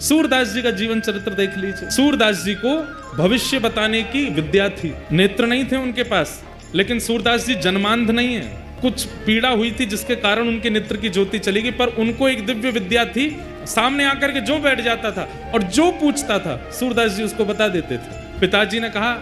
सूरदास जी का जीवन चरित्र देख लीजिए। सूरदास जी को भविष्य बताने की विद्या थी, नेत्र नहीं थे उनके पास, लेकिन सूरदास जी जन्मांध नहीं है। कुछ पीड़ा हुई थी जिसके कारण उनके नेत्र की ज्योति चली गई, पर उनको एक दिव्य विद्या थी। सामने आकर के जो बैठ जाता था और जो पूछता था सूरदास जी उसको बता देते थे। पिताजी ने कहा,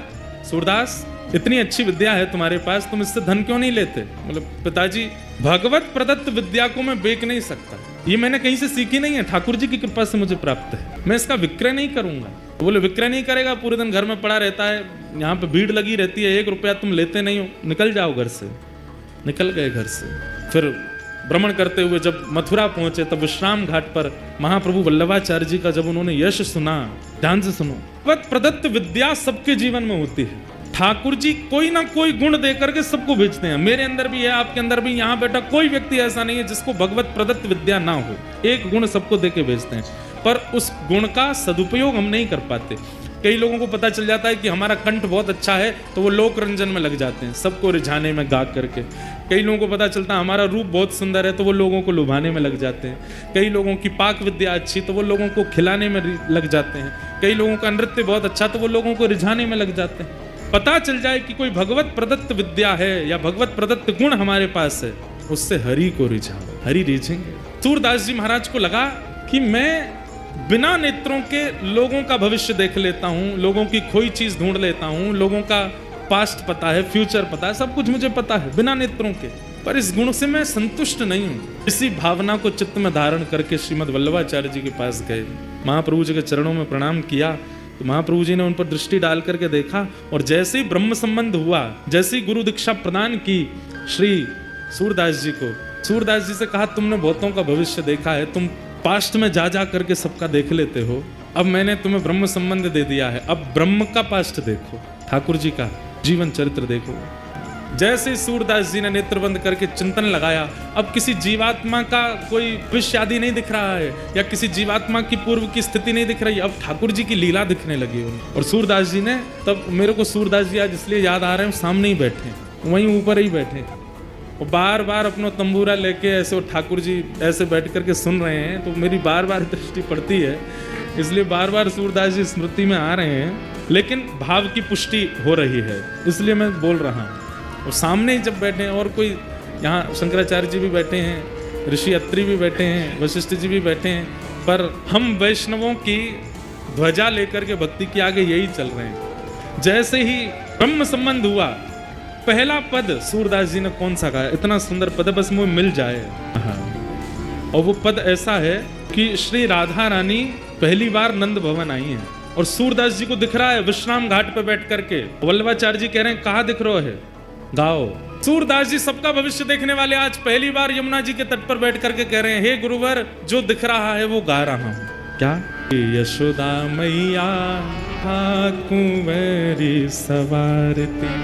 सूरदास इतनी अच्छी विद्या है तुम्हारे पास, तुम इससे धन क्यों नहीं लेते? मतलब पिताजी, भगवत प्रदत्त विद्या को मैं बेच नहीं सकता, ये मैंने कहीं से सीखी नहीं है, ठाकुर जी की कृपा से मुझे प्राप्त है, मैं इसका विक्रय नहीं करूंगा। बोले विक्रय नहीं करेगा, पूरे दिन घर में पड़ा रहता है, यहाँ पे भीड़ लगी रहती है, 1 रुपया तुम लेते नहीं हो, निकल जाओ घर से। निकल गए घर से। फिर भ्रमण करते हुए जब मथुरा पहुंचे तब विश्राम घाट पर महाप्रभु वल्लभाचार्य जी का जब उन्होंने यश सुना, ध्यान से सुनो, भगवत प्रदत्त विद्या सबके जीवन में होती है। ठाकुर जी कोई ना कोई गुण दे करके सबको भेजते हैं। मेरे अंदर भी है, आपके अंदर भी, यहाँ बैठा कोई व्यक्ति ऐसा नहीं है जिसको भगवत प्रदत्त विद्या ना हो। एक गुण सबको दे के भेजते हैं, पर उस गुण का सदुपयोग हम नहीं कर पाते। कई लोगों को पता चल जाता है कि हमारा कंठ बहुत अच्छा है तो वो लोक रंजन में लग जाते हैं, सबको रिझाने में गा करके। कई लोगों को पता चलता है हमारा रूप बहुत सुंदर है तो वो लोगों को लुभाने में लग जाते हैं। कई लोगों की पाक विद्या अच्छी तो वो लोगों को खिलाने में लग जाते हैं। कई लोगों का नृत्य बहुत अच्छा तो वो लोगों को रिझाने में लग जाते हैं। पता चल जाए कि कोई भगवत प्रदत्त विद्या है या भगवत प्रदत्त गुण हमारे पास है, उससे हरि को रिझाओ, हरि रिझेंगे। सूरदास जी महाराज को लगा कि मैं बिना नेत्रों के लोगों का भविष्य देख लेता हूँ, लोगों की खोई चीज ढूंढ लेता हूँ, लोगों का पास्ट पता है, फ्यूचर पता है, सब कुछ मुझे पता है बिना नेत्रों के, पर इस गुण से मैं संतुष्ट नहीं हूँ। इसी भावना को चित्त में धारण करके श्रीमद् वल्लभाचार्य जी के पास गए, महाप्रभु जी के चरणों में प्रणाम किया तो महाप्रभु जी ने उन पर दृष्टि डाल करके देखा और जैसे ही ब्रह्म संबंध हुआ, जैसे ही गुरु दीक्षा प्रदान की श्री सूरदास जी को, सूरदास जी से कहा, तुमने बहुतों का भविष्य देखा है, तुम पास्ट में जा जा करके सबका देख लेते हो, अब मैंने तुम्हें ब्रह्म संबंध दे दिया है, अब ब्रह्म का पास्ट देखो, ठाकुर जी का जीवन चरित्र देखो। जैसे सूरदास जी ने नेत्र बंद करके चिंतन लगाया, अब किसी जीवात्मा का कोई भविष्य आदि नहीं दिख रहा है या किसी जीवात्मा की पूर्व की स्थिति नहीं दिख रही, अब ठाकुर जी की लीला दिखने लगी उन्हें। और सूरदास जी ने, तब मेरे को सूरदास जी आज इसलिए याद आ रहे हैं, सामने ही बैठे, वहीं ऊपर ही बैठे, और बार बार अपना तंबूरा लेके ऐसे, और ठाकुर जी ऐसे बैठ करके सुन रहे हैं, तो मेरी बार बार दृष्टि पड़ती है, इसलिए बार बार सूरदास जी स्मृति में आ रहे हैं, लेकिन भाव की पुष्टि हो रही है इसलिए मैं बोल रहा हूँ। और सामने ही जब बैठे हैं, और कोई यहाँ शंकराचार्य जी भी बैठे हैं, ऋषि अत्रि भी बैठे हैं, वशिष्ठ जी भी बैठे हैं, पर हम वैष्णवों की ध्वजा लेकर के भक्ति के आगे यही चल रहे हैं। जैसे ही ब्रह्म संबंध हुआ, पहला पद सूरदास जी ने कौन सा कहा, इतना सुंदर पद, बस मुझे मिल जाए। और वो पद ऐसा है कि श्री राधा रानी पहली बार नंद भवन आई हैं और सूरदास जी को दिख रहा है विश्राम घाट पे बैठ करके। वल्लभाचार्य जी कह रहे हैं, कहाँ दिख रहे है, गाओ। सूरदास जी सबका भविष्य देखने वाले आज पहली बार यमुना जी के तट पर बैठ करके कह रहे हैं, हे गुरुवर, जो दिख रहा है वो गा रहा हूं। क्या? यशोदा मैया कुंवरी सवारती,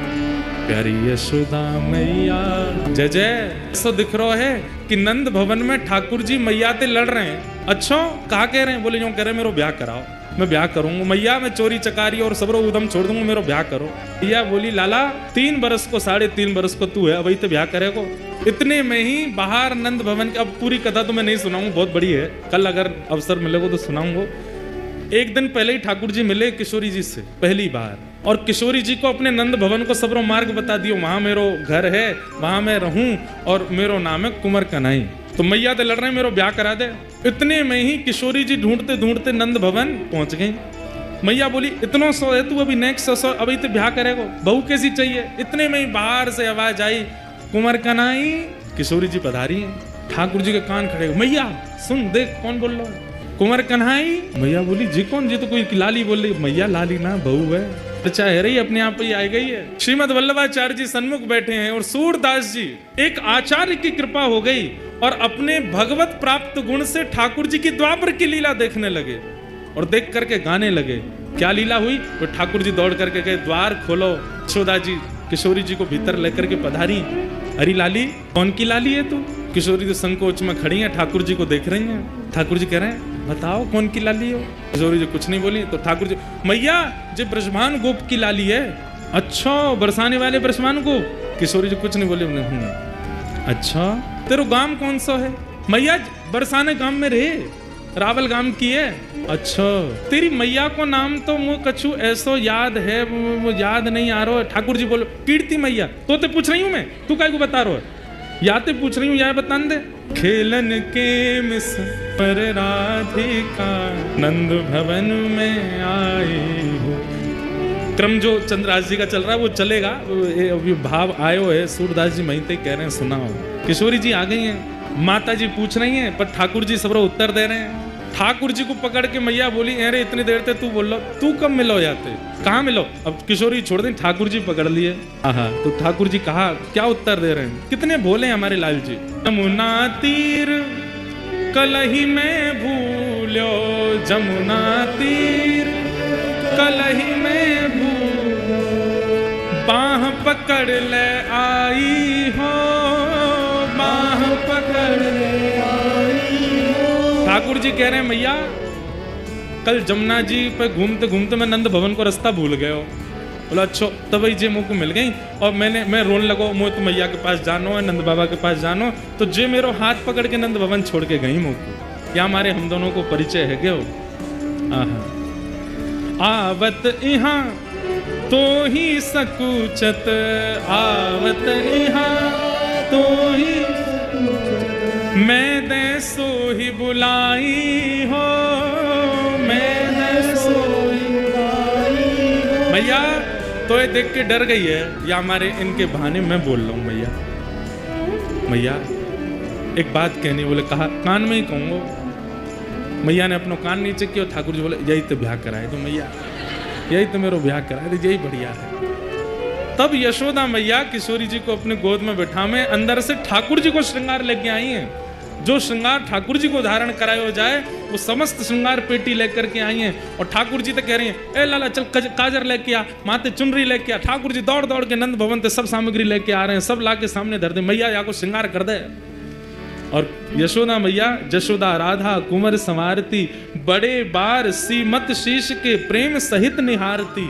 प्यारी यशोदा मैया जय जय। सो दिख रहा है कि नंद भवन में ठाकुर जी मैया ते लड़ रहे हैं। अच्छा, कहा कह रहे हैं? बोले, यूं कह रहे हैं, मेरा ब्याह कराओ, मैं ब्याह करूंगा मैया, मैं चोरी चकारी और सबरो उदम छोड़ दूंगा, मेरा ब्याह करो। मैया बोली, लाला 3 बरस को 3.5 बरस को तू है, अभी तो ब्याह करेगो। इतने में ही बाहर नंद भवन की, अब पूरी कथा तो मैं नहीं सुनाऊंगा, बहुत बड़ी है, कल अगर अवसर मिलेगा तो सुनाऊंगा। एक दिन पहले ही ठाकुर जी मिले किशोरी जी से पहली बार, और किशोरी जी को अपने नंद भवन को सबरो मार्ग बता दियो, वहां मेरो घर है, वहां मैं रहूं और मेरो नाम है कुंवर कन्हई। तो मैया तो लड़ रहे हैं, मेरो ब्याह करा दे। इतने में ही किशोरी जी ढूंढते ढूंढते नंद भवन पहुंच गई। मैया बोली, इतना सो है तू, अभी नेक्स्ट सो, अभी तो ब्याह करेगो, बहू कैसी चाहिए? इतने में ही बाहर से आवाज आई, कुंवर कन्हई। किशोरी जी पधारी हैं, ठाकुर जी के कान खड़े, मैया सुन देख कौन बोल रहा है, कुंवर कन्हई। मैया बोली, जी कौन? जी तो कोई लाली बोल रही। मैया, लाली ना, बहू है, चाहे रही अपने आप ही आ गई है। श्रीमद् वल्लभाचार्य जी सन्मुख बैठे हैं और सूरदास जी, एक आचार्य की कृपा हो गई और अपने भगवत प्राप्त गुण से ठाकुर जी की द्वापर की लीला देखने लगे और देख करके गाने लगे। क्या लीला हुई? तो ठाकुर जी दौड़ करके गए, द्वार खोलो। यशोदा जी किशोरी जी को भीतर लेकर के पधारी। अरे लाली, कौन की लाली है तू? किशोरी जी संकोच में खड़ी हैं, ठाकुर जी को देख रही हैं। ठाकुर जी कह रहे हैं, बताओ कौन की लाली हो? किशोरी जी कुछ नहीं बोली। तो ठाकुर जी, मैया जो ब्रजभान गोप की लाली है। अच्छा, बरसाने वाले ब्रजभान गोप? किशोरी जी कुछ नहीं बोले। अच्छा, तेरो गांव कौन सा है? मैया बरसाने गांव में रहे। रावल गाम की है। अच्छा, तेरी मैया को नाम तो मुँह कछु ऐसो याद है, वो याद नहीं आ रहा है। ठाकुर जी बोलो कीर्ति मैया, तो ते पूछ रही हूँ मैं, तू काय को बता रहा है? या ते पूछ रही हूँ या बता दे। खेलन के मिस पर राधिका नंद भवन में आई हो। क्रम जो चंद्रदास जी का चल रहा है वो चलेगा, अभी भाव आयो है। सूरदास जी महिते कह रहे हैं सुनाओ। किशोरी जी आ गई हैं, माता जी पूछ रही हैं, पर ठाकुर जी सबरो उत्तर दे रहे हैं। ठाकुर जी को पकड़ के मैया बोली, अरे इतनी देर से तू बोल लो, तू कब मिलो जाते, कहाँ मिलो? अब किशोरी छोड़ दें, ठाकुर जी पकड़ लिए। हाँ, तो ठाकुर जी कहा क्या उत्तर दे रहे हैं? कितने भोले हैं हमारे लाल जी। जमुना तीर कलही में भूलो, जमुना तीर कलही में भूलो, बाह पकड़ ले आई हो, बाह पकड़ ले आई हो। ठाकुर जी कह रहे हैं मैया कल जमुना जी पे घूमते घूमते मैं नंद भवन को रास्ता भूल गए हो। बोला अच्छा, तब जे मुँह को मिल गई और मैं रोने लगो, मुँह तो मैया के पास जानो है, नंद बाबा के पास जानो, तो जे मेरो हाथ पकड़ के नंद भवन छोड़ के गई मुँह को। क्या हमारे हम दोनों को परिचय है क्यों? आवत इहाँ तो ही सकुचत, आवत इहाँ तो ही मैं दे सो ही बुलाई हो, मैं दे सो ही बुलाई हो। भैया तो ये देख के डर गई है, या हमारे इनके बहाने मैं बोल रहा हूँ मैया। मैया एक बात कहनी, बोले कहा कान में ही कहूँगा। मैया ने अपना कान नीचे किया, ठाकुर जी बोले यही तो ब्याह कराए तो मैया, यही तो मेरा ब्याह कराए तो यही बढ़िया है। तब यशोदा मैया किशोरी जी को अपने गोद में बैठा में अंदर से ठाकुर जी को श्रृंगार लेके आई हैं। जो श्रृंगार ठाकुर जी को धारण कराया जाए वो समस्त श्रृंगार पेटी लेकर के आई हैं। और ठाकुर जी तो कह रही हैं ए लाला चल काजर लेके आ, माथे चुनरी लेके आ। ठाकुर जी दौड़ दौड़ के नंद भवन से सब सामग्री लेके आ रहे हैं, सब ला के सामने धर दे, मैया या को श्रृंगार कर दे। और यशोदा मैया जशोदा राधा कुंवर संवारती, बड़े बार सीमत शीश के प्रेम सहित निहारती,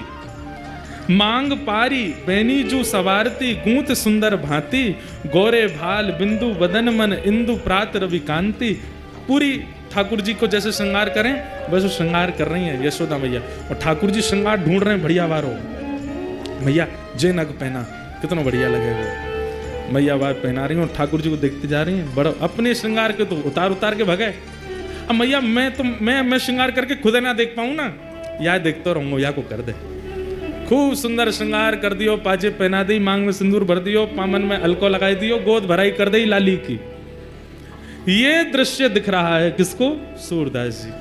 मांग पारी बैनी जू सवारती, गूंत सुंदर भांति, गोरे भाल बिंदु बदन मन इंदु प्रात रवि कांति। पूरी ठाकुर जी को जैसे श्रृंगार करें वैसे श्रृंगार कर रही हैं यशोदा मैया। और ठाकुर जी श्रृंगार ढूंढ रहे हैं बढ़िया वारो। मैया जे नग पहना कितना बढ़िया लगेगा। मैया बात पहना रही हूँ, ठाकुर जी को देखते जा रही हैं। बड़ा अपने श्रृंगार के तो उतार उतार के भगे। अब मैया मैं श्रृंगार करके खुद ना देख पाऊँ ना, या देखता रहूँगा, या को कर दे। खूब सुंदर श्रृंगार कर दियो, पाजे पहना दी, मांग में सिंदूर भर दियो, पामन में अलको लगाई दियो, गोद भराई कर दी लाली की। ये दृश्य दिख रहा है किसको? सूरदास जी।